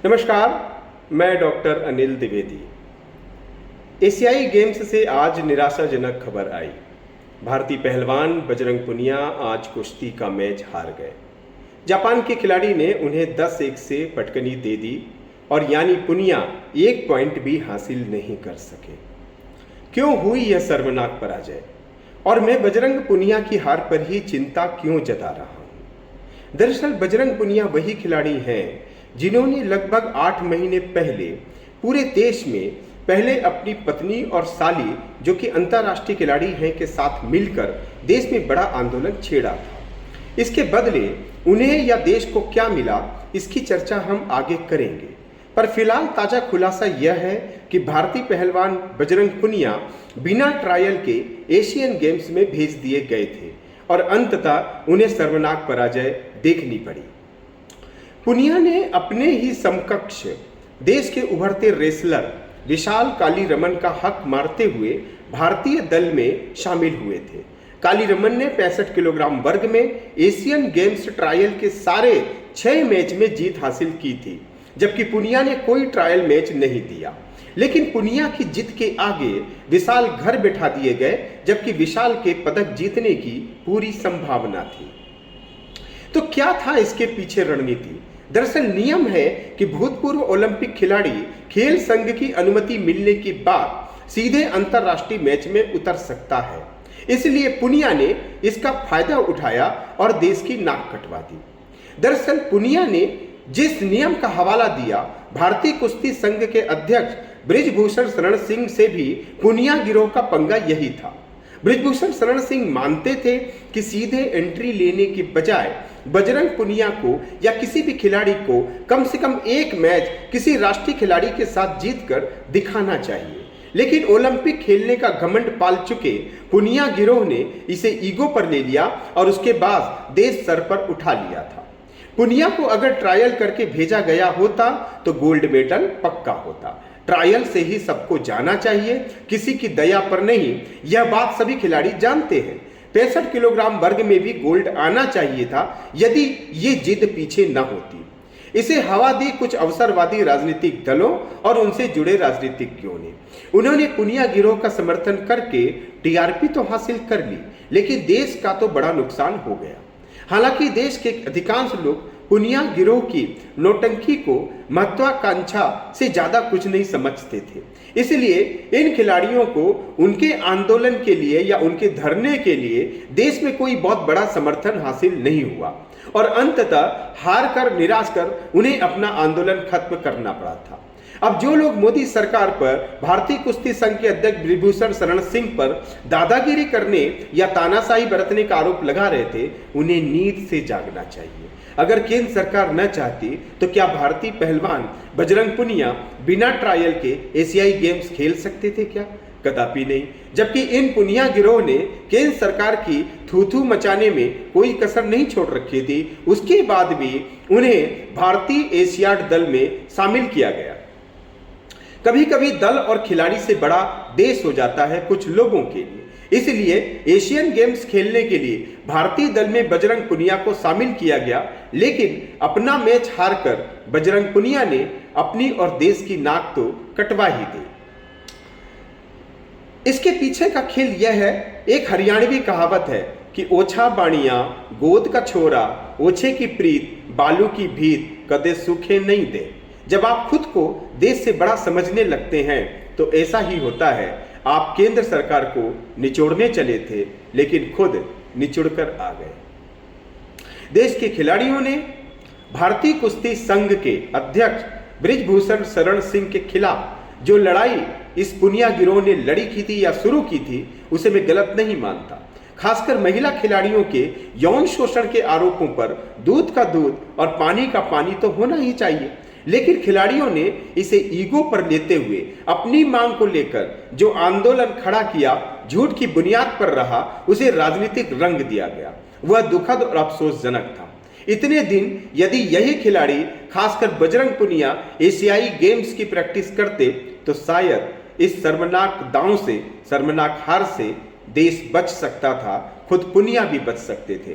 नमस्कार, मैं डॉक्टर अनिल द्विवेदी। एशियाई गेम्स से आज निराशाजनक खबर आई। भारतीय पहलवान बजरंग पुनिया आज कुश्ती का मैच हार गए। जापान के खिलाड़ी ने उन्हें 10-1 से पटकनी दे दी और यानी पुनिया 1 पॉइंट भी हासिल नहीं कर सके। क्यों हुई यह शर्मनाक पराजय और मैं बजरंग पुनिया की हार पर ही चिंता क्यों जता रहा हूँ? दरअसल बजरंग पुनिया वही खिलाड़ी हैं जिन्होंने लगभग 8 महीने पहले पूरे देश में पहले अपनी पत्नी और साली, जो कि अंतर्राष्ट्रीय खिलाड़ी हैं, के साथ मिलकर देश में बड़ा आंदोलन छेड़ा था। इसके बदले उन्हें या देश को क्या मिला, इसकी चर्चा हम आगे करेंगे। पर फिलहाल ताज़ा खुलासा यह है कि भारतीय पहलवान बजरंग पुनिया बिना ट्रायल के एशियन गेम्स में भेज दिए गए थे और अंततः उन्हें शर्मनाक पराजय देखनी पड़ी। पुनिया ने अपने ही समकक्ष देश के उभरते रेसलर विशाल कालीरमन का हक मारते हुए भारतीय दल में शामिल हुए थे। कालीरमन ने 65 किलोग्राम वर्ग में एशियन गेम्स ट्रायल के सारे 6 मैच में जीत हासिल की थी, जबकि पुनिया ने कोई ट्रायल मैच नहीं दिया। लेकिन पुनिया की जीत के आगे विशाल घर बैठा दिए गए, जबकि विशाल के पदक जीतने की पूरी संभावना थी। तो क्या था इसके पीछे रणनीति? दरअसल नियम है कि भूतपूर्व ओलंपिक खिलाड़ी खेल संघ की अनुमति मिलने के बाद सीधे अंतर्राष्ट्रीय मैच में उतर सकता है। इसलिए पुनिया ने इसका फायदा उठाया और देश की नाक कटवा दी। दरअसल पुनिया ने जिस नियम का हवाला दिया, भारतीय कुश्ती संघ के अध्यक्ष बृजभूषण शरण सिंह से भी पुनिया गिरोह का पंगा यही था। बृजभूषण शरण सिंह मानते थे कि सीधे एंट्री लेने के बजाय बजरंग पुनिया को या किसी भी खिलाड़ी को कम से कम एक मैच किसी राष्ट्रीय खिलाड़ी के साथ जीतकर दिखाना चाहिए। लेकिन ओलंपिक खेलने का घमंड पाल चुके पुनिया गिरोह ने इसे ईगो पर ले लिया और उसके बाद देश सर पर उठा लिया था। पुनिया को अगर ट्रायल करके भेजा गया होता तो गोल्ड मेडल पक्का होता। ट्रायल से ही सबको जाना चाहिए, किसी की दया पर नहीं। यह बात सभी खिलाड़ी जानते हैं। 65 किलोग्राम वर्ग में भी गोल्ड आना चाहिए था यदि ये जिद पीछे न होती। इसे हवा दी कुछ अवसरवादी राजनीतिक दलों और उनसे जुड़े राजनीतिज्ञों ने। उन्होंने पुनिया गिरोह का समर्थन करके टीआरपी तो हासिल कर ली, लेकिन देश का तो बड़ा नुकसान हो गया। हालांकि देश के अधिकांश लोग पुनिया गिरोह की नौटंकी को महत्वाकांक्षा से ज्यादा कुछ नहीं समझते थे। इसलिए इन खिलाड़ियों को उनके आंदोलन के लिए या उनके धरने के लिए देश में कोई बहुत बड़ा समर्थन हासिल नहीं हुआ और अंततः हार कर, निराश कर उन्हें अपना आंदोलन खत्म करना पड़ा था। अब जो लोग मोदी सरकार पर, भारतीय कुश्ती संघ के अध्यक्ष बृजभूषण शरण सिंह पर दादागिरी करने या तानाशाही बरतने का आरोप लगा रहे थे, उन्हें नींद से जागना चाहिए। अगर केंद्र सरकार न चाहती तो क्या भारतीय पहलवान बजरंग पुनिया बिना ट्रायल के एशियाई गेम्स खेल सकते थे क्या? कदापि नहीं। जबकि इन पुनिया गिरोह ने केंद्र सरकार की थू-थू मचाने में कोई कसर नहीं छोड़ रखी थी। उसके बाद भी उन्हें भारतीय एशियाड दल में शामिल किया गया। कभी कभी दल और खिलाड़ी से बड़ा देश हो जाता है कुछ लोगों के लिए। इसलिए एशियन गेम्स खेलने के लिए भारतीय दल में बजरंग पुनिया को शामिल किया गया, लेकिन अपना मैच हारकर बजरंग पुनिया ने अपनी और देश की नाक तो कटवा ही दी। इसके पीछे का खेल यह है, एक हरियाणवी कहावत है कि ओछा बाणिया गोद का छोरा, ओछे की प्रीत बालू की भीत, कदे सूखे नहीं दे। जब आप खुद को देश से बड़ा समझने लगते हैं तो ऐसा ही होता है। आप केंद्र सरकार को निचोड़ने चले थे, लेकिन खुद निचुड़कर आ गए। देश के खिलाड़ियों ने भारतीय कुश्ती संघ के अध्यक्ष बृजभूषण शरण सिंह के खिलाफ जो लड़ाई इस पुनिया गिरोह ने लड़ी की थी या शुरू की थी, उसे मैं गलत नहीं मानता। खासकर महिला खिलाड़ियों के यौन शोषण के आरोपों पर दूध का दूध और पानी का पानी तो होना ही चाहिए। लेकिन खिलाड़ियों ने इसे ईगो पर लेते हुए अपनी मांग को लेकर जो आंदोलन खड़ा किया, झूठ की बुनियाद पर रहा, उसे राजनीतिक रंग दिया गया। वह दुखद और अफसोसजनक था। इतने दिन यदि यही खिलाड़ी, खासकर बजरंग पुनिया, एशियाई गेम्स की प्रैक्टिस करते तो शायद इस शर्मनाक दांव से, शर्मनाक हार से देश बच सकता था, खुद पुनिया भी बच सकते थे।